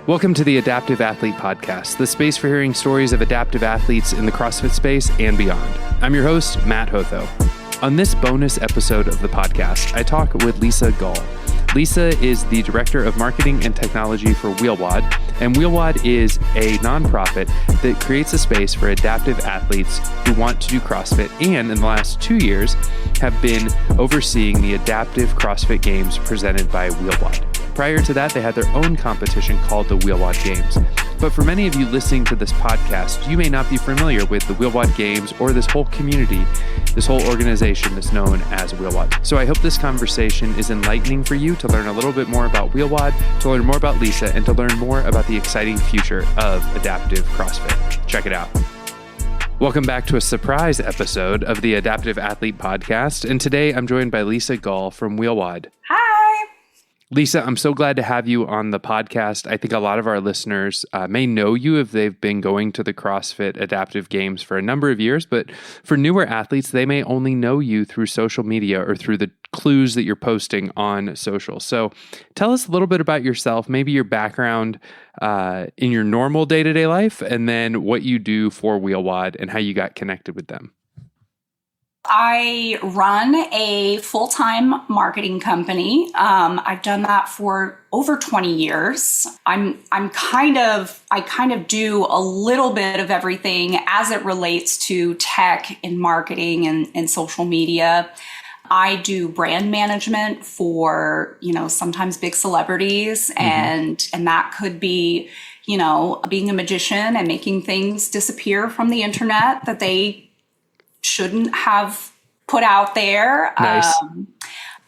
Welcome to the Adaptive Athlete Podcast, the space for hearing stories of adaptive athletes in the CrossFit space and beyond. I'm your host, Matt Hotho. On this bonus episode of the podcast, I talk with Lisa Gaal. Lisa is the Director of Marketing and Technology for WheelWOD, and WheelWOD is a nonprofit that creates a space for adaptive athletes who want to do CrossFit and, in the last 2 years, have been overseeing the Adaptive CrossFit Games presented by WheelWOD. Prior to that, they had their own competition called the WheelWOD Games. But for many of you listening to this podcast, you may not be familiar with the WheelWOD Games or this whole community, this whole organization that's known as WheelWOD. So I hope this conversation is enlightening for you to learn a little bit more about WheelWOD, to learn more about Lisa, and to learn more about the exciting future of adaptive CrossFit. Check it out. Welcome back to a surprise episode of the Adaptive Athlete Podcast. And today I'm joined by Lisa Gaal from WheelWOD. Hi. Lisa, I'm so glad to have you on the podcast. I think a lot of our listeners may know you if they've been going to the CrossFit Adaptive Games for a number of years, but for newer athletes, they may only know you through social media or through the clues that you're posting on social. So tell us a little bit about yourself, maybe your background in your normal day-to-day life, and then what you do for WheelWOD and how you got connected with them. I run a full-time marketing company. I've done that for over 20 years. I kind of do a little bit of everything as it relates to tech and marketing and social media. I do brand management for, sometimes big celebrities, and that could be, being a magician and making things disappear from the internet that they shouldn't have put out there. Nice.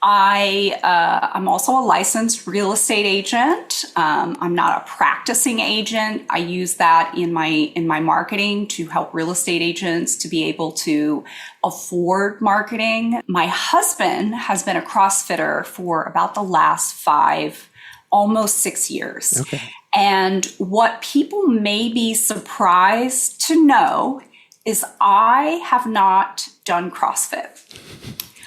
I'm also a licensed real estate agent. I'm not a practicing agent. I use that in my marketing to help real estate agents to be able to afford marketing. My husband has been a CrossFitter for about the last 5, almost 6 years. Okay. And what people may be surprised to know is I have not done CrossFit.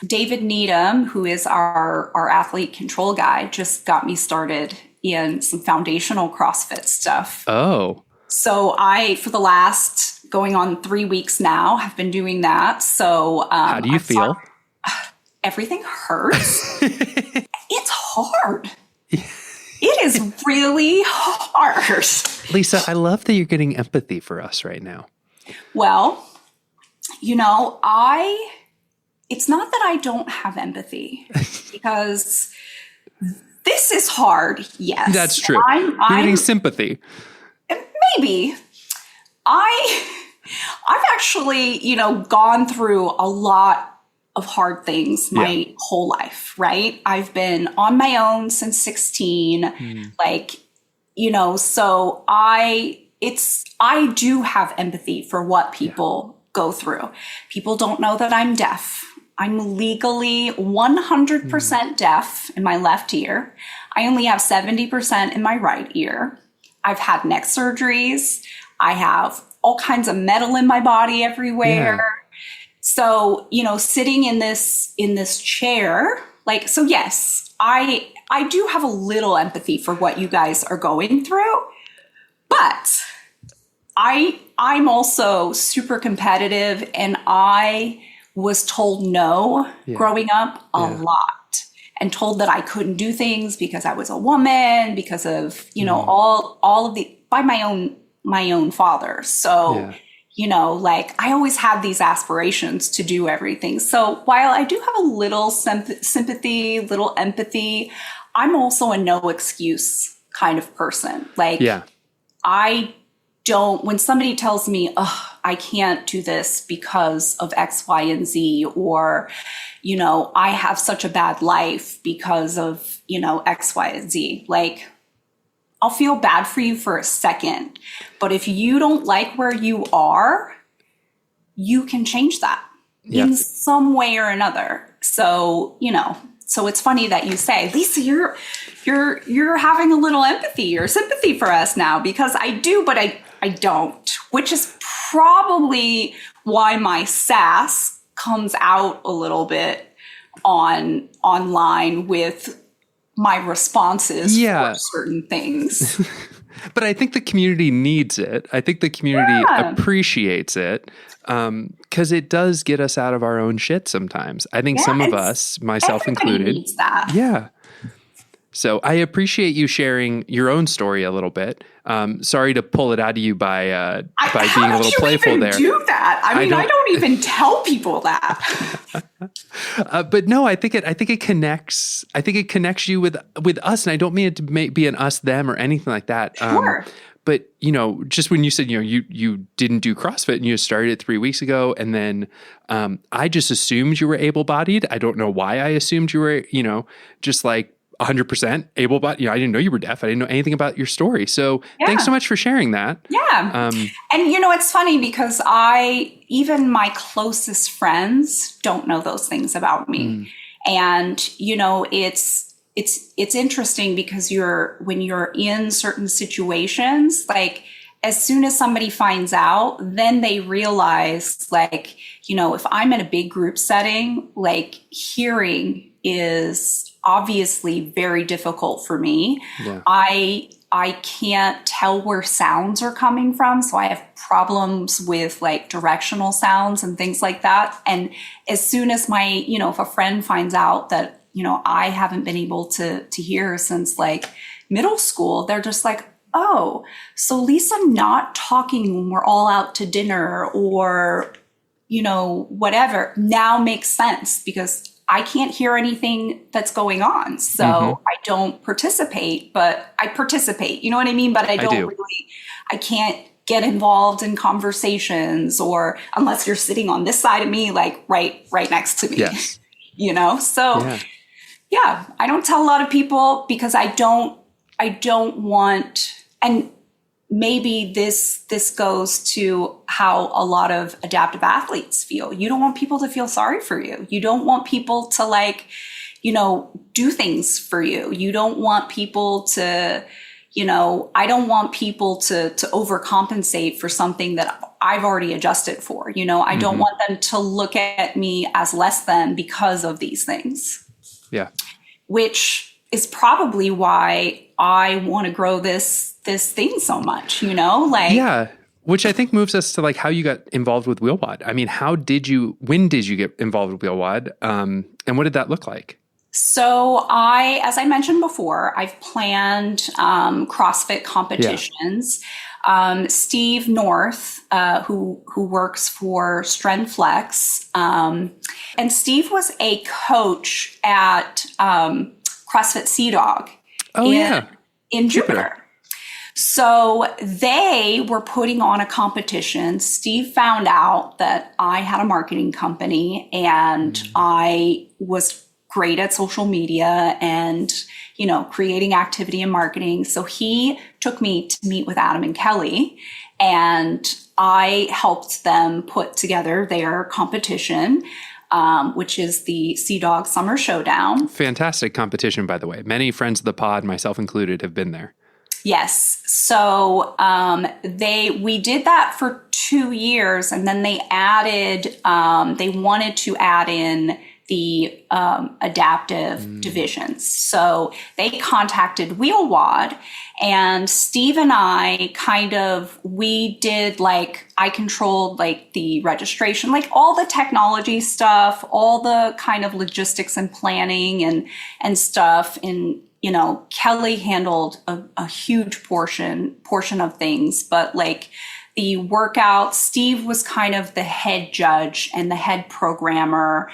David Needham, who is our athlete control guy, just got me started in some foundational CrossFit stuff. Oh. So for the last going on 3 weeks now, have been doing that. So how do you feel? Everything hurts. It's hard. It is really hard. Lisa, I love that you're getting empathy for us right now. Well, it's not that I don't have empathy, because this is hard. Yes. That's true. You're getting sympathy. Maybe. I've actually, gone through a lot of hard things my whole life, right? I've been on my own since 16, so I do have empathy for what people go through. People don't know that I'm deaf. I'm legally 100% deaf in my left ear. I only have 70% in my right ear. I've had neck surgeries. I have all kinds of metal in my body everywhere. Yeah. So, sitting in this chair, so yes, I do have a little empathy for what you guys are going through, but I'm also super competitive, and I was told no growing up a lot, and told that I couldn't do things because I was a woman, because of, all of by my own father. So, I always had these aspirations to do everything. So while I do have a little sympathy, little empathy, I'm also a no excuse kind of person. When somebody tells me, I can't do this because of X, Y, and Z, or, I have such a bad life because of, X, Y, and Z, I'll feel bad for you for a second. But if you don't like where you are, you can change that in some way or another. So, so it's funny that you say, Lisa, you're having a little empathy or sympathy for us now, because I do, but I don't, which is probably why my sass comes out a little bit online with my responses for certain things. But I think the community needs it. I think the community appreciates it because it does get us out of our own shit sometimes. I think some of us, myself included, needs that. Yeah. So I appreciate you sharing your own story a little bit. Sorry to pull it out of you by being a little playful there. How did you even do that? I mean, I don't even tell people that. But no, I think it connects. I think it connects you with us, and I don't mean it to be an us them or anything like that. Sure. But just when you said you didn't do CrossFit and you started it 3 weeks ago, and then I just assumed you were able-bodied. I don't know why I assumed you were just like 100% able-bodied. I didn't know you were deaf. I didn't know anything about your story. So thanks so much for sharing that. Yeah. And it's funny because even my closest friends don't know those things about me. And, it's interesting because when you're in certain situations, like as soon as somebody finds out, then they realize like, if I'm in a big group setting, like hearing is obviously very difficult for me. Yeah. I can't tell where sounds are coming from. So I have problems with like directional sounds and things like that. And as soon as if a friend finds out that, I haven't been able to hear since like middle school, they're just like, oh, so Lisa not talking when we're all out to dinner or, whatever now makes sense because I can't hear anything that's going on. So I don't participate, but I participate. You know what I mean? But I can't get involved in conversations or unless you're sitting on this side of me, like right next to me, yes. So I don't tell a lot of people because I don't want, and maybe this goes to how a lot of adaptive athletes feel. You don't want people to feel sorry for you. You don't want people to like, do things for you. You don't want people to, I don't want people to overcompensate for something that I've already adjusted for. I don't want them to look at me as less than because of these things. Yeah. Which is probably why I want to grow this thing so much, Yeah. Which I think moves us to like how you got involved with WheelWOD. I mean, when did you get involved with WheelWOD? And what did that look like? So as I mentioned before, I've planned CrossFit competitions. Yeah. Steve North, who works for Strength Flex, and Steve was a coach at CrossFit Sea Dog in Jupiter. So they were putting on a competition. Steve found out that I had a marketing company and I was great at social media and, creating activity and marketing. So he took me to meet with Adam and Kelly and I helped them put together their competition, which is the Sea Dog Summer Showdown. Fantastic competition, by the way. Many friends of the pod, myself included, have been there. Yes. So we did that for 2 years and then they wanted to add in the adaptive divisions. So they contacted WheelWOD and Steve and I I controlled like the registration, like all the technology stuff, all the kind of logistics and planning and stuff. And Kelly handled a huge portion of things, but like the workout, Steve was kind of the head judge and the head programmer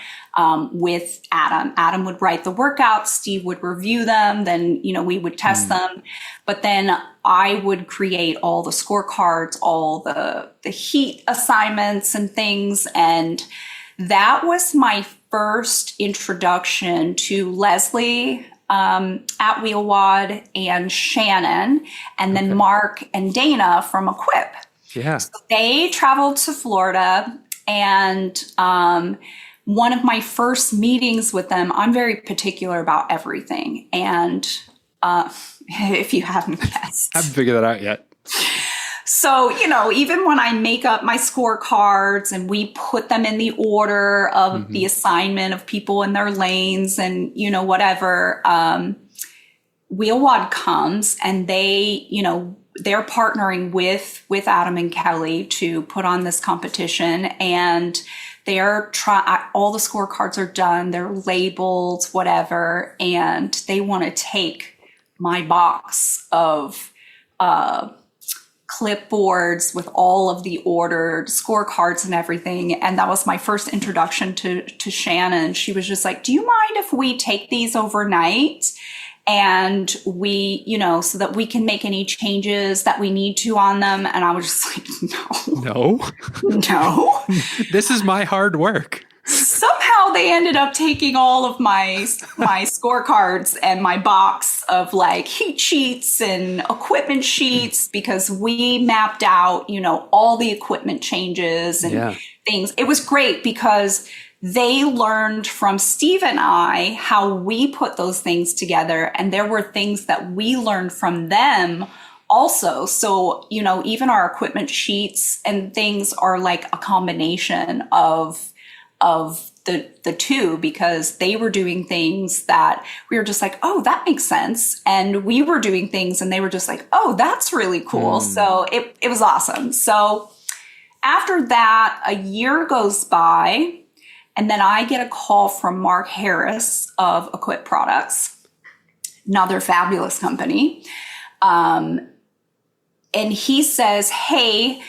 with Adam. Adam would write the workouts, Steve would review them, then, we would test them. But then I would create all the scorecards, all the heat assignments and things. And that was my first introduction to Leslie at WheelWOD and Shannon, and then Mark and Dana from Equip. Yeah. So they traveled to Florida, and one of my first meetings with them, I'm very particular about everything. And if you haven't guessed. I haven't figured that out yet. So, even when I make up my scorecards and we put them in the order of the assignment of people in their lanes and, whatever, WheelWOD comes and they, they're partnering with Adam and Kelly to put on this competition, and they're all the scorecards are done, they're labeled, whatever, and they want to take my box of clipboards with all of the ordered scorecards and everything. And that was my first introduction to Shannon. She was just like, do you mind if we take these overnight? And we, so that we can make any changes that we need to on them. And I was just like, no. This is my hard work. Somehow they ended up taking all of my scorecards and my box of like heat sheets and equipment sheets, because we mapped out, all the equipment changes and things. It was great because they learned from Steve and I how we put those things together. And there were things that we learned from them also. So, even our equipment sheets and things are like a combination of the two, because they were doing things that we were just like, oh, that makes sense. And we were doing things and they were just like, oh, that's really cool. So it was awesome. So after that, a year goes by, and then I get a call from Mark Harris of Equip Products, another fabulous company. And he says, hey,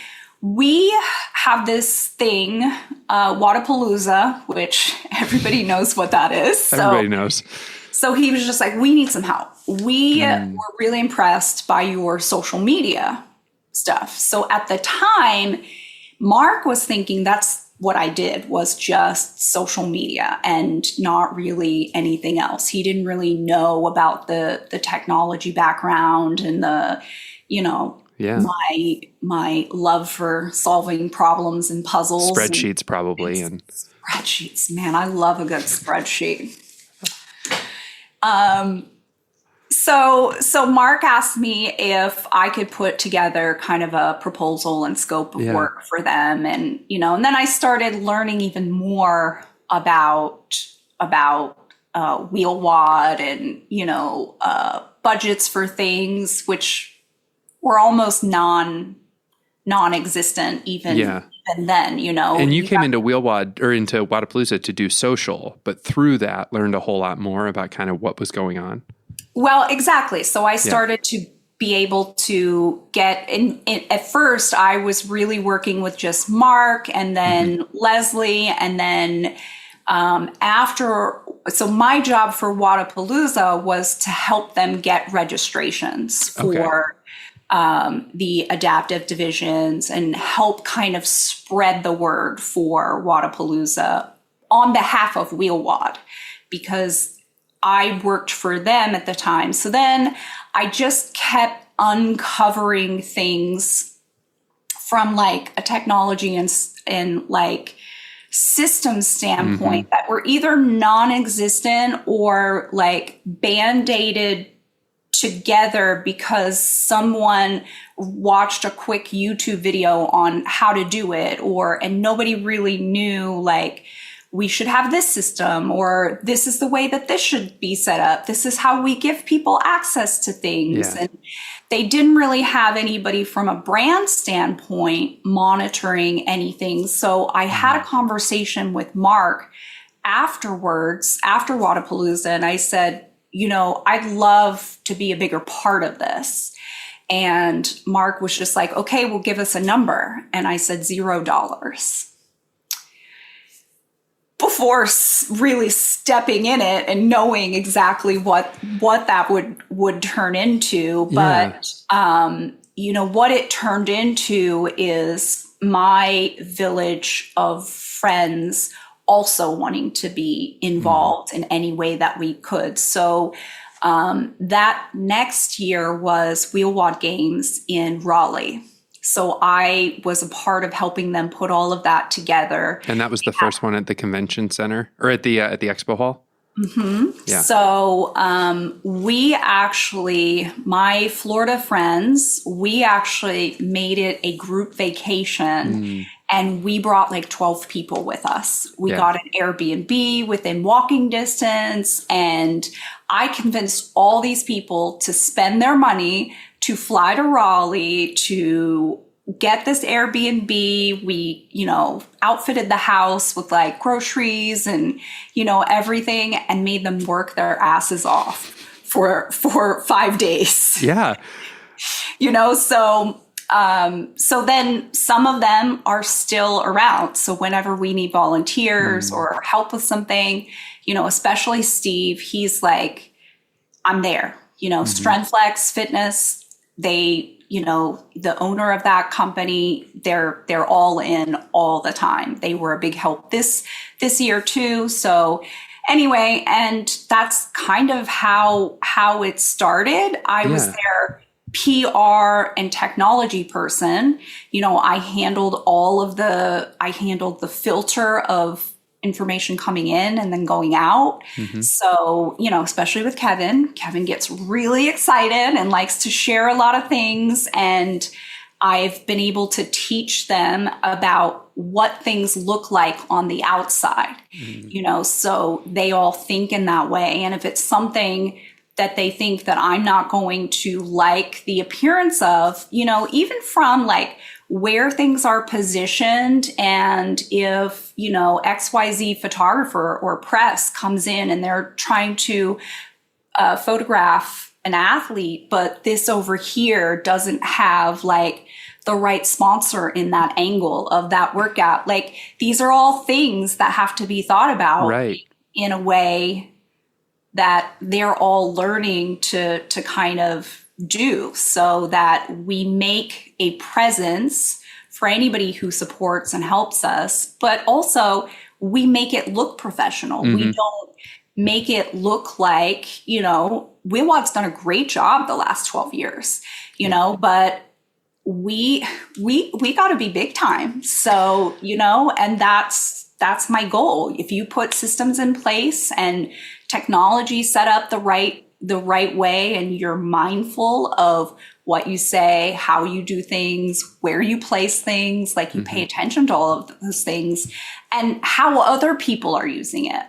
we have this thing, Wadapalooza, which everybody knows what that is. Everybody knows. So he was just like, we need some help. We were really impressed by your social media stuff. So at the time, Mark was thinking that's what I did, was just social media and not really anything else. He didn't really know about the technology background and the, my love for solving problems and puzzles. Spreadsheets probably. And spreadsheets, man, I love a good spreadsheet. So Mark asked me if I could put together kind of a proposal and scope of work for them. And, and then I started learning even more about WheelWOD and, budgets for things, which were almost non-existent even then, And you came into WheelWOD or into Wadapalooza to do social, but through that learned a whole lot more about kind of what was going on. Well, exactly. So I started to be able to get in. At first, I was really working with just Mark and then Leslie. And then so my job for Wadapalooza was to help them get registrations for the adaptive divisions and help kind of spread the word for Wadapalooza on behalf of WheelWOD, because I worked for them at the time. So then I just kept uncovering things from like a technology and like system standpoint that were either non-existent or like band-aided together because someone watched a quick YouTube video on how to do it, and nobody really knew like, we should have this system, or this is the way that this should be set up. This is how we give people access to things. And they didn't really have anybody from a brand standpoint monitoring anything. So I had a conversation with Mark afterwards, after Wadapalooza, and I said, I'd love to be a bigger part of this. And Mark was just like, okay, well, give us a number. And I said $0. Before really stepping in it and knowing exactly what that would turn into. But, what it turned into is my village of friends also wanting to be involved in any way that we could. So that next year was WheelWOD Games in Raleigh. So I was a part of helping them put all of that together. And that was the first one at the convention center or at the expo hall? Yeah. So we actually, my Florida friends, we actually made it a group vacation and we brought like 12 people with us. We got an Airbnb within walking distance, and I convinced all these people to spend their money to fly to Raleigh to get this Airbnb. We, outfitted the house with like groceries and, everything, and made them work their asses off for 5 days. Yeah. So then some of them are still around. So whenever we need volunteers or help with something, especially Steve, he's like, I'm there, Strength Flex Fitness, they, the owner of that company, they're all in all the time. They were a big help this year too. So anyway, and that's kind of how it started. I was their PR and technology person. I handled the filter of information coming in and then going out. So, especially with Kevin gets really excited and likes to share a lot of things. And I've been able to teach them about what things look like on the outside, so they all think in that way. And if it's something that they think that I'm not going to like the appearance of, even from like where things are positioned, and if, XYZ photographer or press comes in and they're trying to photograph an athlete, but this over here doesn't have like the right sponsor in that angle of that workout. Like, these are all things that have to be thought about in a way that they're all learning to kind of do, so that we make a presence for anybody who supports and helps us, but also we make it look professional. We don't make it look like, WheelWOD's done a great job the last 12 years, but we got to be big time. So, and that's my goal. If you put systems in place and technology set up the right way, and you're mindful of what you say, how you do things, where you place things, like you pay attention to all of those things, and how other people are using it.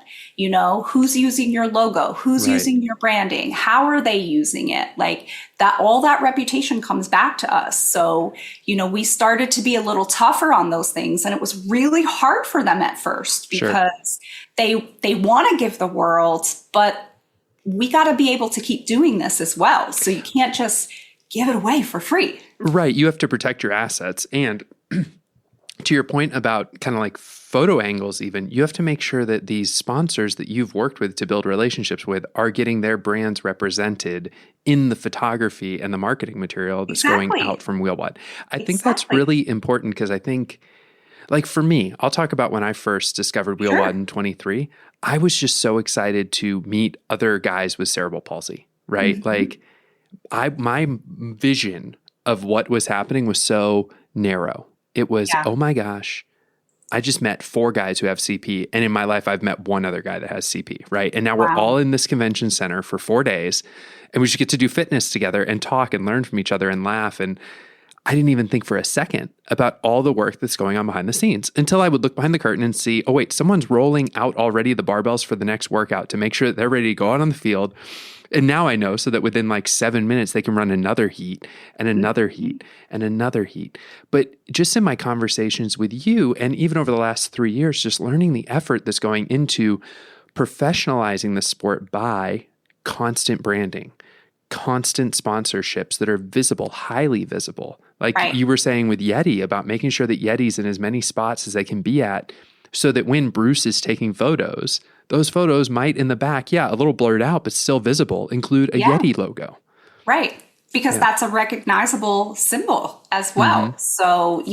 Who's using your logo, who's using your branding, how are they using it? Like that, all that reputation comes back to us. So, we started to be a little tougher on those things, and it was really hard for them at first because they want to give the world, but we got to be able to keep doing this as well. So you can't just give it away for free. Right. You have to protect your assets. And to your point about kind of like photo angles, even, you have to make sure that these sponsors that you've worked with to build relationships with are getting their brands represented in the photography and the marketing material that's going out from WheelWOD. I think that's really important, because I think, like for me, I'll talk about when I first discovered WheelWOD in 23. I was just so excited to meet other guys with cerebral palsy, right? Like my vision of what was happening was so narrow. It was, oh my gosh, I just met 4 guys who have CP. And in my life, I've met one other guy that has CP, right? And now we're all in this convention center for 4 days, and we just get to do fitness together and talk and learn from each other and laugh. And I didn't even think for a second about all the work that's going on behind the scenes, until I would look behind the curtain and see, oh wait, someone's rolling out already the barbells for the next workout to make sure that they're ready to go out on the field. And now I know, so that within like 7 minutes, they can run another heat and another heat and another heat. But just in my conversations with you, and even over the last 3 years, just learning the effort that's going into professionalizing the sport by constant branding, constant sponsorships that are visible, highly visible. Like you were saying with Yeti, about making sure that Yeti's in as many spots as they can be at, so that when Bruce is taking photos, those photos might in the back, a little blurred out, but still visible, include a Yeti logo. Right. Because that's a recognizable symbol as well. So,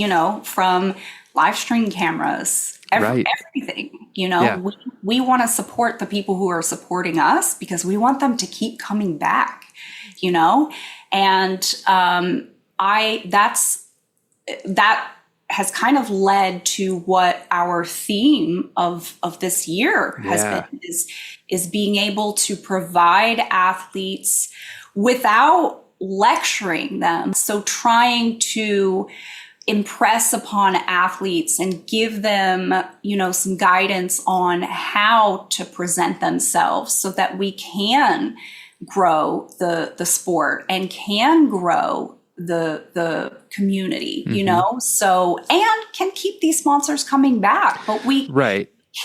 from live stream cameras, everything, we want to support the people who are supporting us, because we want them to keep coming back, and that has kind of led to what our theme of this year has been, is being able to provide athletes without lecturing them. So trying to impress upon athletes and give them, some guidance on how to present themselves, so that we can grow the sport and can grow the community, you know, so, and can keep these sponsors coming back, but we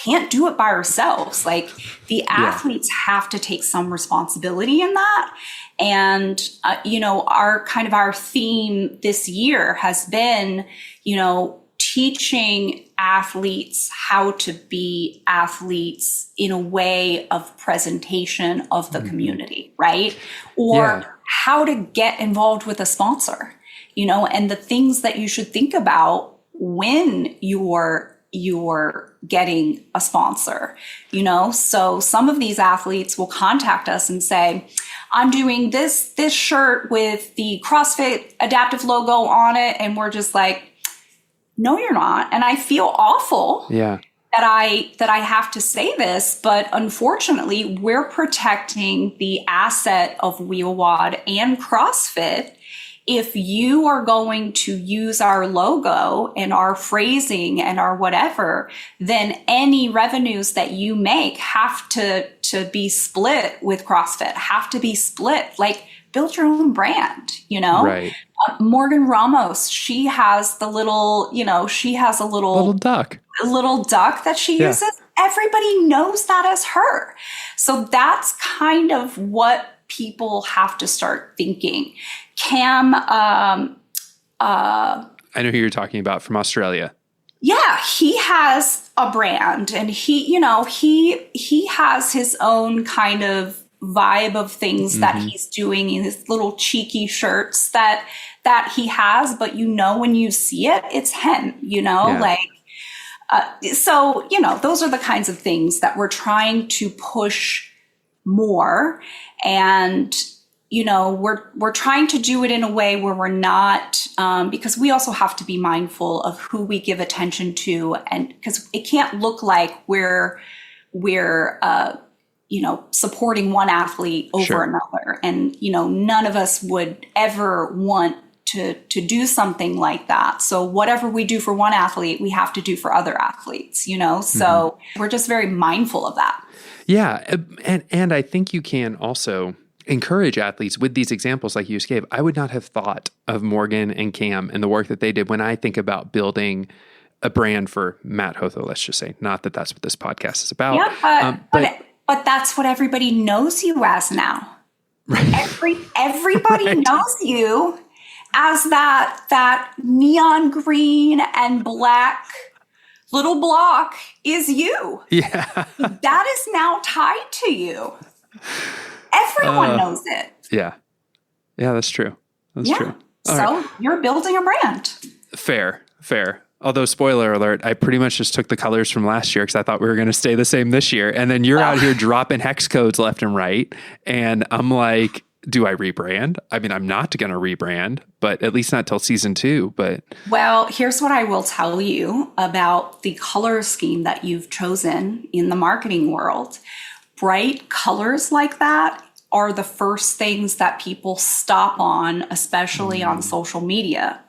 can't do it by ourselves. Like the athletes have to take some responsibility in that. And, you know, our theme this year has been, you know, teaching athletes how to be athletes in a way of presentation of the community, right? Or how to get involved with a sponsor, you know, and the things that you should think about when you're getting a sponsor, you know? So some of these athletes will contact us and say, I'm doing this shirt with the CrossFit adaptive logo on it. And we're just like, no, you're not. And I feel awful that I have to say this, but unfortunately, we're protecting the asset of WheelWOD and CrossFit. If you are going to use our logo and our phrasing and our whatever, then any revenues that you make have to be split with CrossFit, have to be split. Like, build your own brand, you know? Right. Morgan Ramos, she has the little, you know, she has a little duck that she uses. Everybody knows that as her. So that's kind of what people have to start thinking. Cam, I know who you're talking about from Australia. Yeah, he has a brand, and he, you know, he has his own kind of vibe of things that he's doing in his little cheeky shirts that he has, but you know, when you see it, it's him, you know, so, you know, those are the kinds of things that we're trying to push more. And, you know, we're trying to do it in a way where we're not, because we also have to be mindful of who we give attention to. And because it can't look like we're you know, supporting one athlete over another. And, you know, none of us would ever want to do something like that. So whatever we do for one athlete, we have to do for other athletes, you know? So we're just very mindful of that. Yeah. And I think you can also encourage athletes with these examples like you just gave. I would not have thought of Morgan and Cam and the work that they did when I think about building a brand for Matt Hotho, let's just say. Not that that's what this podcast is about. Yeah, but that's what everybody knows you as now. Right. Everybody knows you as that neon green and black little block is you. Yeah. That is now tied to you. Everyone knows it. Yeah. Yeah, that's true. That's true. So you're building a brand. Fair. Although, spoiler alert, I pretty much just took the colors from last year because I thought we were going to stay the same this year. And then you're out here dropping hex codes left and right. And I'm like, do I rebrand? I mean, I'm not going to rebrand, but at least not till season 2. But well, here's what I will tell you about the color scheme that you've chosen in the marketing world. Bright colors like that are the first things that people stop on, especially on social media.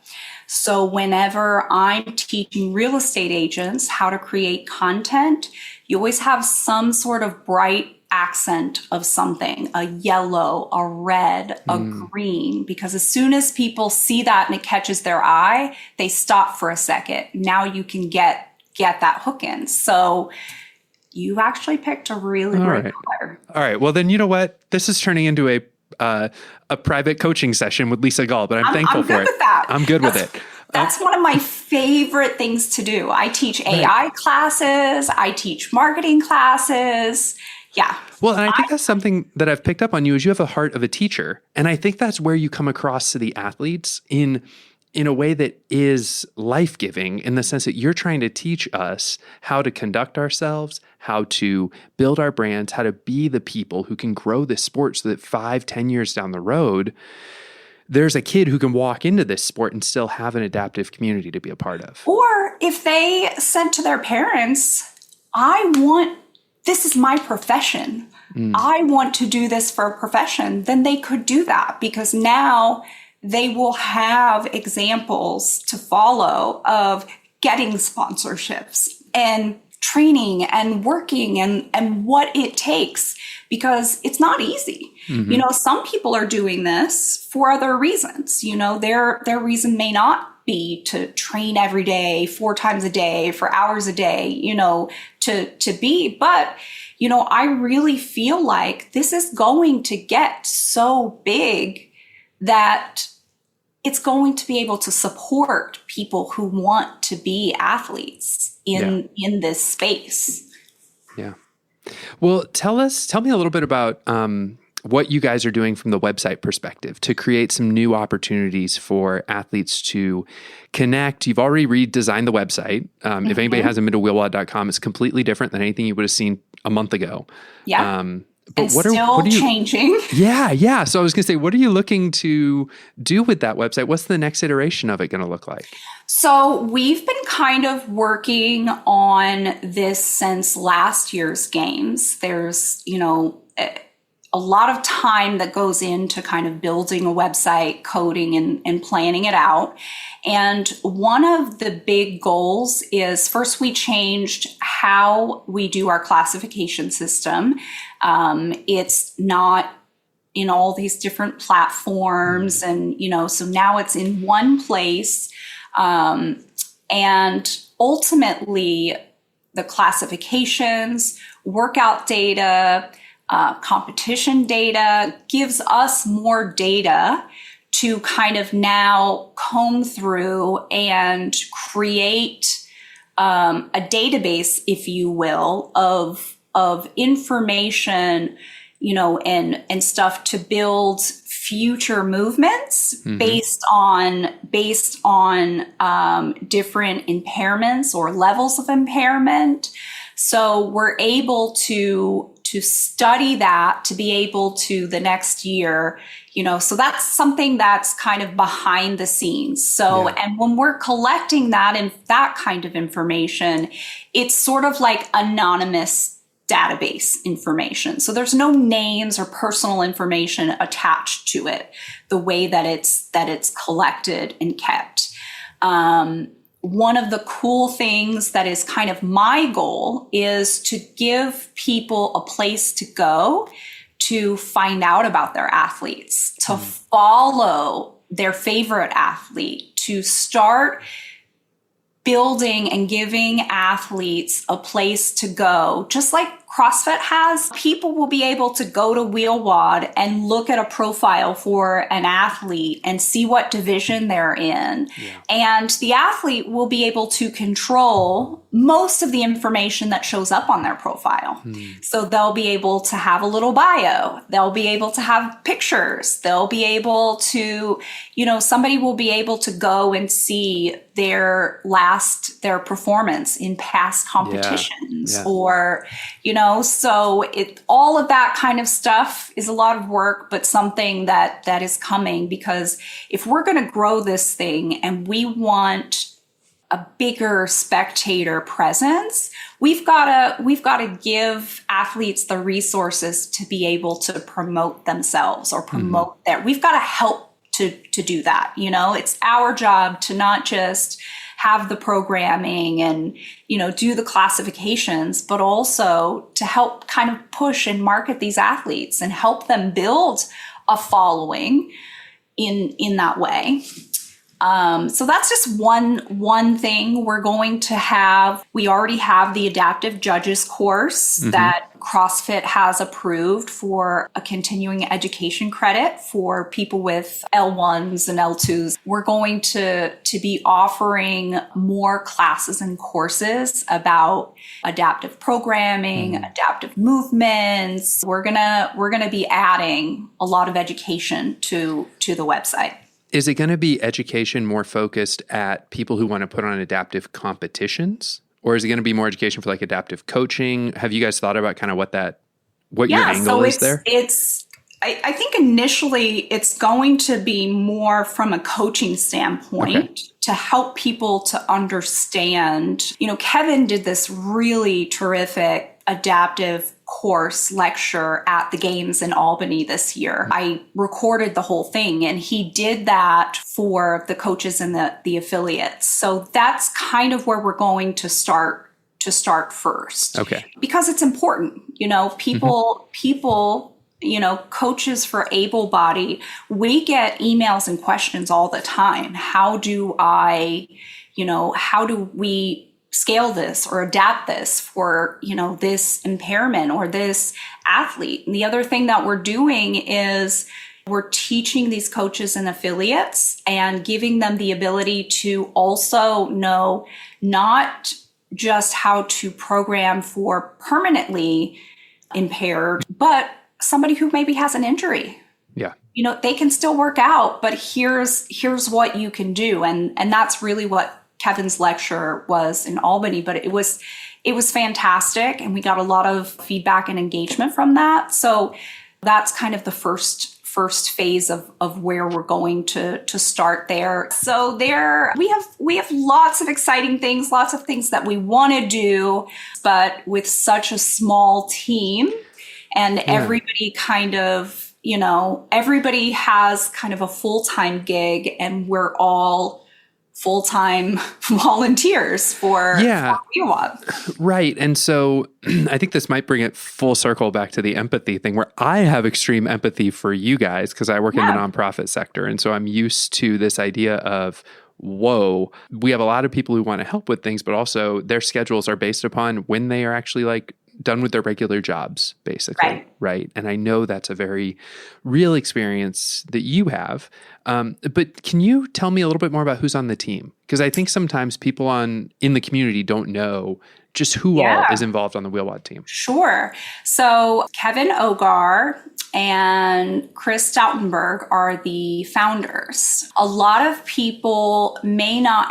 So whenever I'm teaching real estate agents how to create content, you always have some sort of bright accent of something, a yellow, a red, a green, because as soon as people see that and it catches their eye, they stop for a second. Now you can get that hook in. So you actually picked a really great color. All right. Well, then you know what? This is turning into a private coaching session with Lisa Gaal, but I'm thankful for it. With that. I'm good with it. That's one of my favorite things to do. I teach AI classes. I teach marketing classes. Yeah. Well, and I think that's something that I've picked up on you is you have a heart of a teacher. And I think that's where you come across to the athletes in a way that is life-giving in the sense that you're trying to teach us how to conduct ourselves, how to build our brands, how to be the people who can grow this sport so that 5-10 years down the road, there's a kid who can walk into this sport and still have an adaptive community to be a part of. Or if they said to their parents, this is my profession. I want to do this for a profession, then they could do that because now they will have examples to follow of getting sponsorships and training and working and what it takes, because it's not easy. You know, some people are doing this for other reasons. You know, their reason may not be to train every day, 4 times a day, for hours a day, you know, to be. But, you know, I really feel like this is going to get so big that it's going to be able to support people who want to be athletes in this space. Yeah. Well, tell me a little bit about what you guys are doing from the website perspective to create some new opportunities for athletes to connect. You've already redesigned the website. If anybody hasn't been to wheelwod.com, it's completely different than anything you would have seen a month ago. Yeah. But and what still are you changing. Yeah. So I was going to say, what are you looking to do with that website? What's the next iteration of it going to look like? So we've been kind of working on this since last year's games. There's, you know, a lot of time that goes into kind of building a website, coding and planning it out. And one of the big goals is, first, we changed how we do our classification system. It's not in all these different platforms. And, you know, so now it's in one place. And ultimately, the classifications, workout data, competition data gives us more data to kind of now comb through and create a database, if you will, of information, you know, and stuff to build future movements based on different impairments or levels of impairment. So we're able to study that to be able to the next year, you know, so that's something that's kind of behind the scenes. So, and when we're collecting that and that kind of information, it's sort of like anonymous database information. So there's no names or personal information attached to it, the way that it's collected and kept. One of the cool things that is kind of my goal is to give people a place to go to find out about their athletes, to follow their favorite athlete, to start building and giving athletes a place to go, just like CrossFit has. People will be able to go to WheelWOD and look at a profile for an athlete and see what division they're in. And the athlete will be able to control most of the information that shows up on their profile. So they'll be able to have a little bio. They'll be able to have pictures. They'll be able to, you know, somebody will be able to go and see their performance in past competitions or, you know, so all of that kind of stuff is a lot of work, but something that is coming, because if we're going to grow this thing and we want a bigger spectator presence, we've got to give athletes the resources to be able to promote themselves or promote we've got to help to do that. You know, it's our job to not just have the programming and, you know, do the classifications, but also to help kind of push and market these athletes and help them build a following in that way. So that's just one thing we're going to have. We already have the adaptive judges course that CrossFit has approved for a continuing education credit for people with L1s and L2s. We're going to be offering more classes and courses about adaptive programming, adaptive movements. We're gonna be adding a lot of education to the website. Is it going to be education more focused at people who want to put on adaptive competitions? Or is it going to be more education for like adaptive coaching? Have you guys thought about kind of what your angle is there? I think initially it's going to be more from a coaching standpoint to help people to understand. You know, Kevin did this really terrific adaptive course lecture at the games in Albany this year. I recorded the whole thing, and he did that for the coaches and the affiliates. So that's kind of where we're going to start start first. Okay. Because it's important. People, coaches for able-bodied, we get emails and questions all the time. How do we scale this or adapt this for, this impairment or this athlete? And the other thing that we're doing is we're teaching these coaches and affiliates and giving them the ability to also know not just how to program for permanently impaired, but somebody who maybe has an injury. Yeah. They can still work out, but here's what you can do. And that's really what Kevin's lecture was in Albany, but it was fantastic. And we got a lot of feedback and engagement from that. So that's kind of the first phase of where we're going to start there. So we have lots of exciting things, lots of things that we want to do, but with such a small team and everybody kind of, everybody has kind of a full-time gig and we're all full-time volunteers for WheelWOD. Right. And so I think this might bring it full circle back to the empathy thing, where I have extreme empathy for you guys because I work in the nonprofit sector. And so I'm used to this idea of, whoa, we have a lot of people who want to help with things, but also their schedules are based upon when they are actually done with their regular jobs, basically. Right. And I know that's a very real experience that you have. But can you tell me a little bit more about who's on the team? Because I think sometimes people in the community don't know just who all is involved on the WheelWOD team. Sure. So Kevin Ogar and Chris Stoutenberg are the founders. A lot of people may not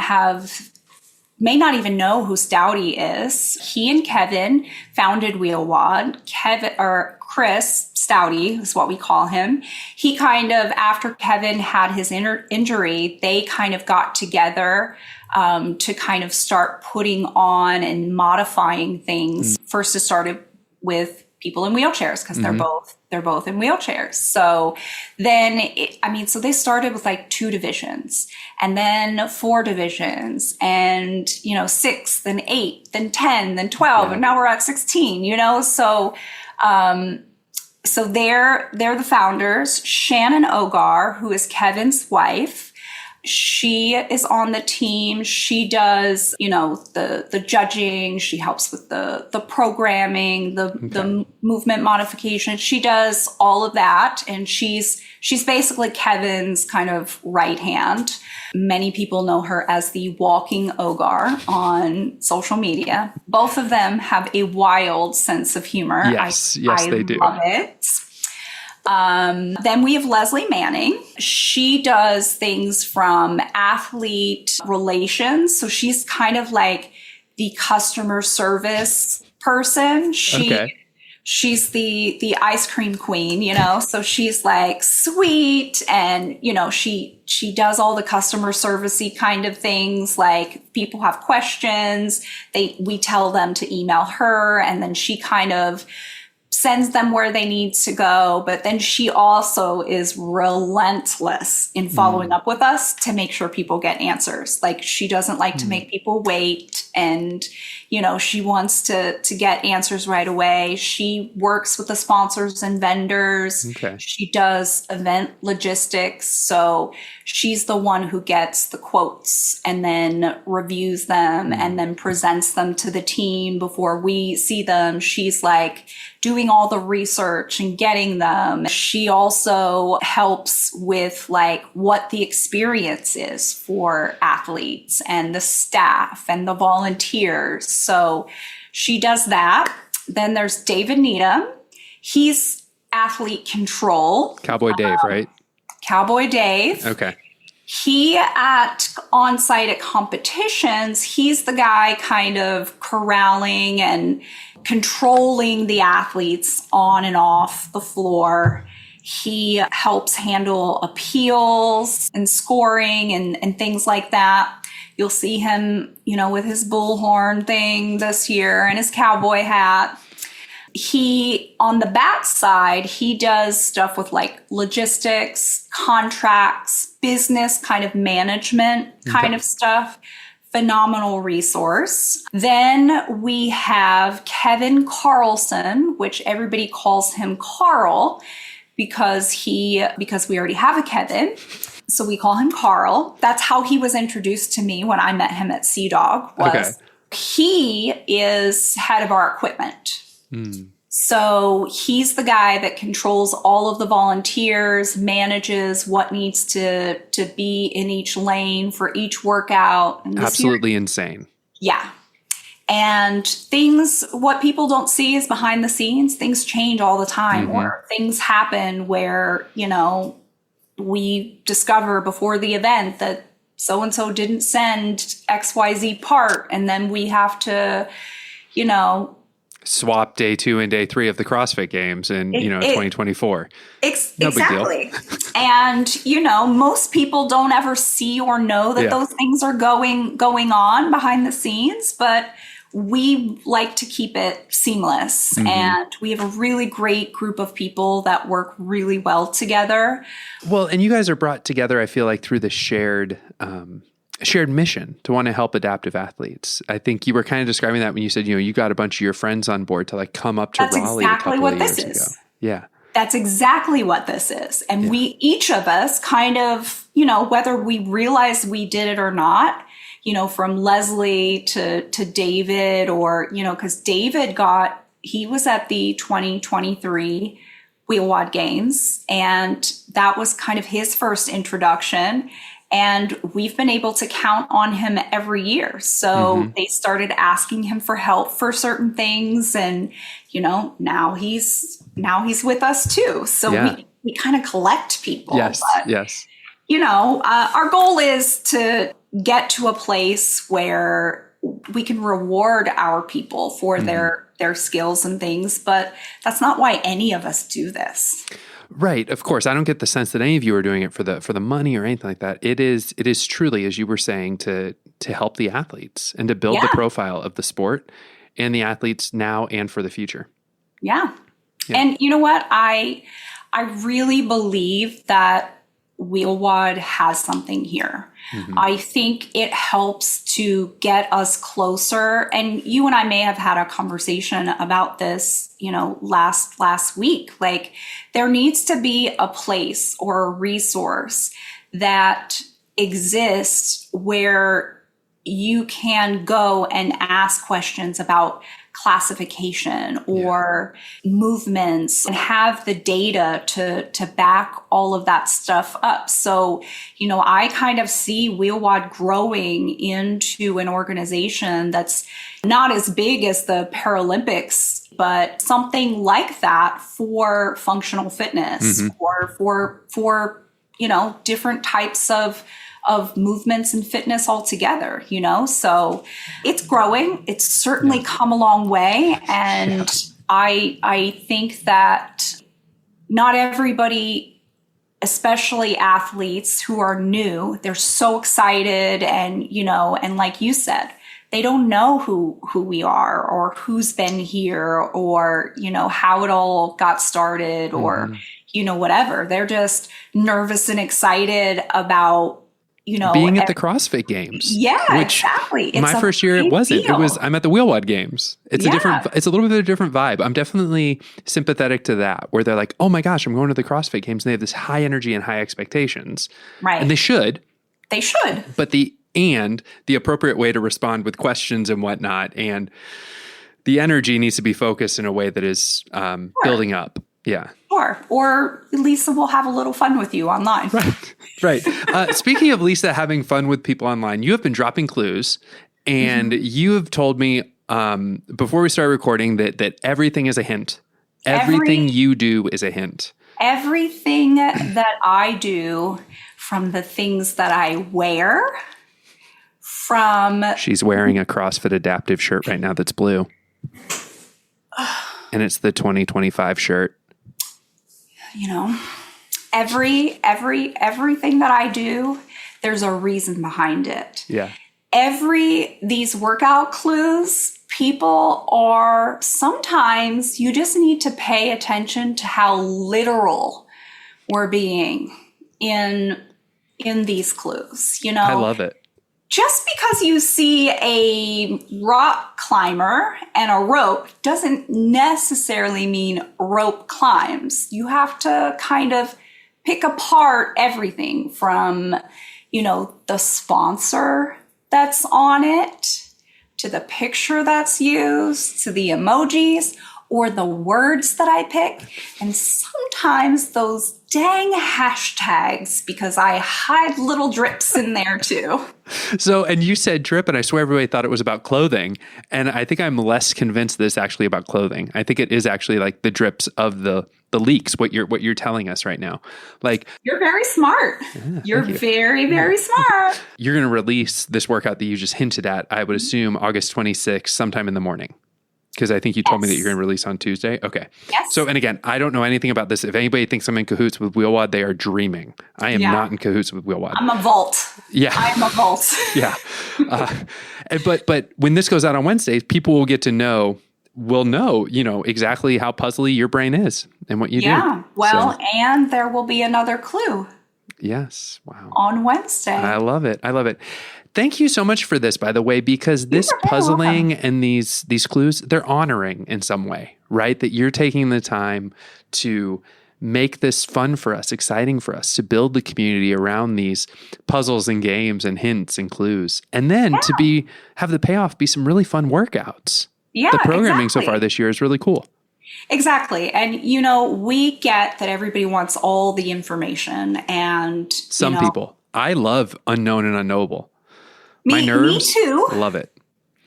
even know who Stouty is. He and Kevin founded WheelWOD. Chris Stouty is what we call him. He kind of, after Kevin had his injury, they kind of got together to kind of start putting on and modifying things. First, it started with people in wheelchairs because they're both in wheelchairs. So then, so they started with 2 divisions and then 4 divisions and, 6, then 8, then 10, then 12, and now we're at 16, so they're the founders. Shannon Ogar, who is Kevin's wife, she is on the team. She does, the judging. She helps with the programming, the movement modification. She does all of that. And she's basically Kevin's kind of right hand. Many people know her as the walking Ogar on social media. Both of them have a wild sense of humor. Yes, they do. I love it. Then we have Leslie Manning. She does things from athlete relations. So she's kind of like the customer service person. She's the ice cream queen, so she's sweet and, she does all the customer servicey kind of things. Like people have questions, we tell them to email her and then she kind of sends them where they need to go. But then she also is relentless in following up with us to make sure people get answers. She doesn't like to make people wait. And, she wants to get answers right away. She works with the sponsors and vendors. Okay. She does event logistics. So she's the one who gets the quotes and then reviews them and then presents them to the team before we see them. She's doing all the research and getting them. She also helps with what the experience is for athletes and the staff and the volunteers. So she does that. Then there's David Needham. He's athlete control. Cowboy Dave, right? Cowboy Dave. Okay. He on site at competitions, he's the guy kind of corralling and controlling the athletes on and off the floor. He helps handle appeals and scoring and things like that. You'll see him, with his bullhorn thing this year and his cowboy hat. He, on the bat side, he does stuff with logistics, contracts, business kind of management kind of stuff phenomenal resource. Then we have Kevin Carlson, which everybody calls him Carl because we already have a Kevin. So we call him Carl. That's how he was introduced to me when I met him at Sea Dog. He is head of our equipment. So he's the guy that controls all of the volunteers, manages what needs to be in each lane for each workout. And absolutely insane. Yeah. And what people don't see is behind the scenes, things change all the time, or things happen where, we discover before the event that so-and-so didn't send XYZ part. And then we have to, swap day 2 and day 3 of the CrossFit Games in 2024. Exactly. And most people don't ever see or know that those things are going on behind the scenes, but we like to keep it seamless. And we have a really great group of people that work really well together. Well, and you guys are brought together, I feel like, through the shared mission to want to help adaptive athletes. I think you were kind of describing that when you said, you got a bunch of your friends on board to come up to Raleigh a couple of years ago. Yeah. That's exactly what this is. And we, each of us kind of, whether we realize we did it or not, from Leslie to David, or, because David he was at the 2023 WheelWOD Games, and that was kind of his first introduction. And we've been able to count on him every year. So they started asking him for help for certain things. And, now he's with us too. So we kind of collect people. Yes. But, yes. Our goal is to get to a place where we can reward our people for their skills and things. But that's not why any of us do this. Right. Of course. I don't get the sense that any of you are doing it for the money or anything like that. It is truly, as you were saying, to help the athletes and to build the profile of the sport and the athletes now and for the future. Yeah. And you know what? I really believe that WheelWOD has something here. I think it helps to get us closer. And you and I may have had a conversation about this, last week. Like, there needs to be a place or a resource that exists where you can go and ask questions about classification or movements and have the data to back all of that stuff up. So, I kind of see WheelWOD growing into an organization that's not as big as the Paralympics, but something like that for functional fitness or for different types of movements and fitness altogether, so it's growing. It's certainly come a long way. And I think that not everybody, especially athletes who are new, they're so excited. And, and like you said, they don't know who we are or who's been here or, how it all got started or, whatever. They're just nervous and excited about, being at the CrossFit Games. Yeah, exactly. It's my first year, it wasn't. I'm at the WheelWOD Games. It's it's a little bit of a different vibe. I'm definitely sympathetic to that, where they're like, oh my gosh, I'm going to the CrossFit Games. And they have this high energy and high expectations. Right. And they should. But the appropriate way to respond with questions and whatnot. And the energy needs to be focused in a way that is building up. Yeah. Or Lisa will have a little fun with you online. Right. Speaking of Lisa having fun with people online, you have been dropping clues, and you have told me before we started recording that everything is a hint. Everything you do is a hint. Everything that I do, from the things that I wear, She's wearing a CrossFit Adaptive shirt right now that's blue. And it's the 2025 shirt. Everything that I do, there's a reason behind it. Yeah. These workout clues, people are, sometimes you just need to pay attention to how literal we're being in these clues, I love it. just because you see a rock climber and a rope doesn't necessarily mean rope climbs. You have to kind of pick apart everything from, the sponsor that's on it, to the picture that's used, to the emojis, or the words that I pick, and sometimes those dang hashtags, because I hide little drips in there too. So, and you said drip, and I swear everybody thought it was about clothing. And I think I'm less convinced that it's actually about clothing. I think it is actually like the drips of the leaks, what you're telling us right now. Like, you're very smart. You're very, very smart. You're going to release this workout that you just hinted at, I would assume August 26th, sometime in the morning. Because I think you told me that you're going to release on Tuesday. Okay. Yes. So, and again, I don't know anything about this. If anybody thinks I'm in cahoots with WheelWOD, they are dreaming. I am not in cahoots with WheelWOD. I'm a vault. Yeah. I'm a vault. Yeah. But when this goes out on Wednesdays, people will get to know, exactly how puzzly your brain is and what you do. Yeah. Well, and there will be another clue. Yes. Wow. On Wednesday. I love it. Thank you so much for this, by the way, because this puzzling and these clues, they're honoring in some way, right? That you're taking the time to make this fun for us, exciting for us, to build the community around these puzzles and games and hints and clues. And then to have the payoff be some really fun workouts. Yeah, the programming so far this year is really cool. Exactly. And, we get that everybody wants all the information and some people. I love unknown and unknowable. My nerves, me too. Love it.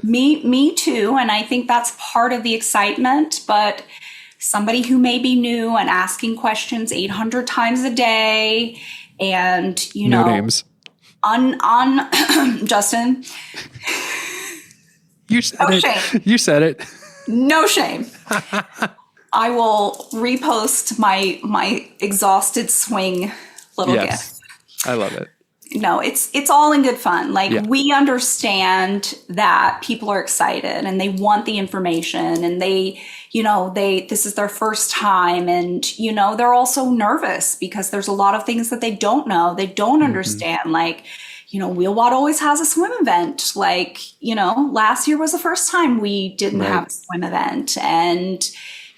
Me too. And I think that's part of the excitement. But somebody who may be new and asking questions 800 times a day and, no names. On Justin. You said no it. Shame. You said it. No shame. I will repost my exhausted swing little gift. I love it. No, it's all in good fun. We understand that people are excited and they want the information and this is their first time and, they're also nervous because there's a lot of things that they don't know. They don't understand. WheelWOD always has a swim event. Last year was the first time we didn't have a swim event. And,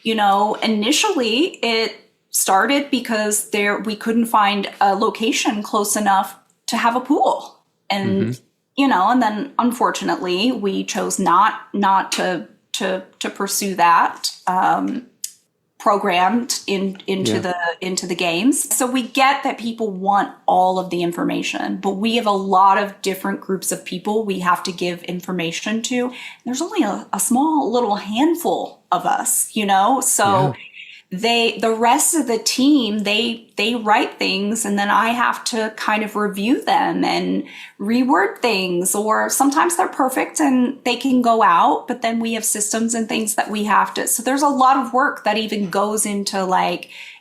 initially it started because we couldn't find a location close enough to have a pool. And, and then unfortunately we chose not to pursue that, programmed into the games. So we get that people want all of the information, but we have a lot of different groups of people we have to give information to. There's only a small little handful of us, so the rest of the team, they write things and then I have to kind of review them and reword things, or sometimes they're perfect and they can go out, but then we have systems and things that we have to. So there's a lot of work that even goes into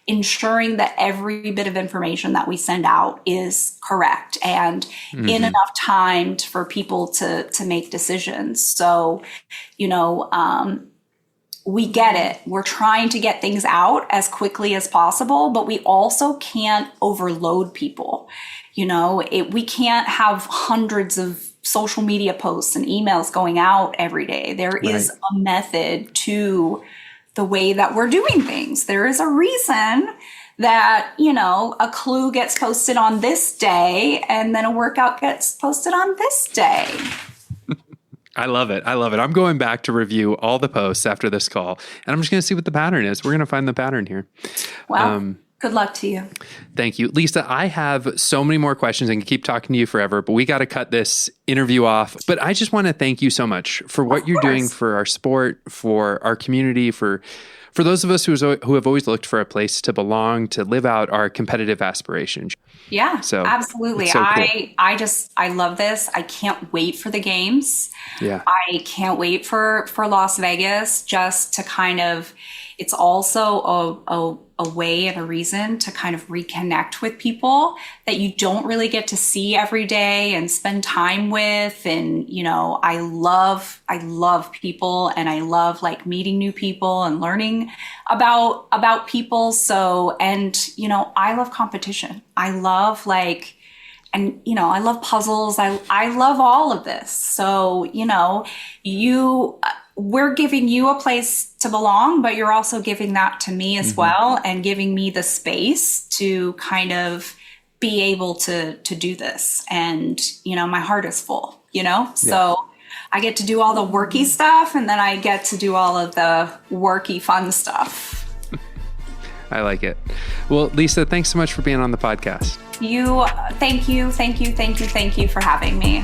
ensuring that every bit of information that we send out is correct and in enough time for people to make decisions. So, we get it. We're trying to get things out as quickly as possible, but we also can't overload people. We can't have hundreds of social media posts and emails going out every day. There is a method to the way that we're doing things. There is a reason that, a clue gets posted on this day and then a workout gets posted on this day. I love it. I'm going back to review all the posts after this call, and I'm just going to see what the pattern is. We're going to find the pattern here. Wow. Good luck to you. Thank you. Lisa, I have so many more questions and can keep talking to you forever, but we got to cut this interview off. But I just want to thank you so much for what you're doing for our sport, for our community, for those of us who have always looked for a place to belong, to live out our competitive aspirations. Yeah, so absolutely. So cool. I love this. I can't wait for the games. Yeah. I can't wait for Las Vegas, just to kind of, it's also a way and a reason to kind of reconnect with people that you don't really get to see every day and spend time with. And, I love people and I love meeting new people and learning about people. So, and, I love competition. I love And, I love puzzles. I love all of this. So, we're giving you a place to belong, but you're also giving that to me as well, and giving me the space to kind of be able to do this. And, my heart is full, so I get to do all the worky stuff, and then I get to do all of the worky fun stuff. I like it. Well, Lisa, thanks so much for being on the podcast. Thank you for having me.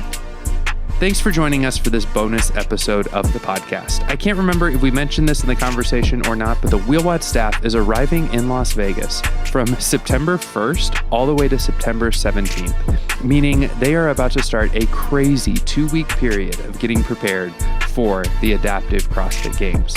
Thanks for joining us for this bonus episode of the podcast. I can't remember if we mentioned this in the conversation or not, but the WheelWOD staff is arriving in Las Vegas from September 1st all the way to September 17th, meaning they are about to start a crazy 2-week period of getting prepared for the Adaptive CrossFit Games.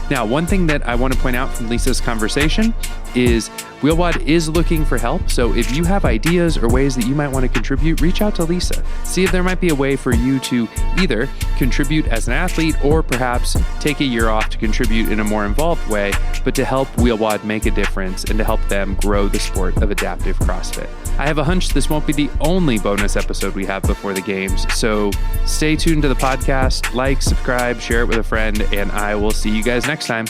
Now, one thing that I want to point out from Lisa's conversation is WheelWOD is looking for help. So if you have ideas or ways that you might want to contribute, reach out to Lisa. See if there might be a way for you to either contribute as an athlete or perhaps take a year off to contribute in a more involved way, but to help WheelWOD make a difference and to help them grow the sport of adaptive CrossFit. I have a hunch this won't be the only bonus episode we have before the games. So stay tuned to the podcast, like, subscribe, share it with a friend, and I will see you guys next time.